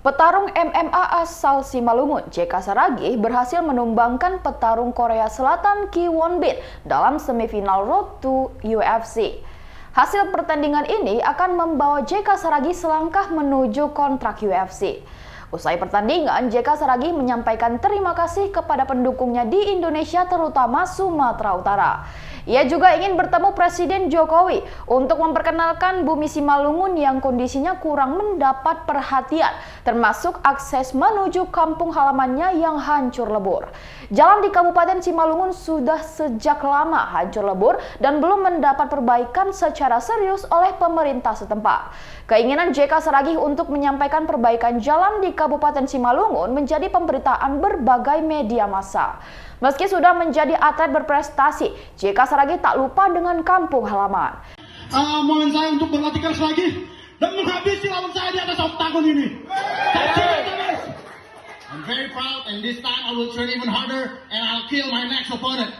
Petarung MMA asal Simalungun, JK Saragih berhasil menumbangkan petarung Korea Selatan Ki Won Bin dalam semifinal Road to UFC. Hasil pertandingan ini akan membawa JK Saragih selangkah menuju kontrak UFC. Usai pertandingan, JK Saragih menyampaikan terima kasih kepada pendukungnya di Indonesia terutama Sumatera Utara. Ia juga ingin bertemu Presiden Jokowi untuk memperkenalkan bumi Simalungun yang kondisinya kurang mendapat perhatian, termasuk akses menuju kampung halamannya yang hancur lebur. Jalan di Kabupaten Simalungun sudah sejak lama hancur lebur dan belum mendapat perbaikan secara serius oleh pemerintah setempat. Keinginan JK Saragih untuk menyampaikan perbaikan jalan di Kabupaten Simalungun menjadi pemberitaan berbagai media massa. Meski sudah menjadi atlet berprestasi, JK Saragih tak lupa dengan kampung halaman. Mohon saya untuk berlatih keras lagi dan menghabisi lawan saya di atas oktagon ini. I'm very proud and this time I will train even harder and I'll kill my next opponent.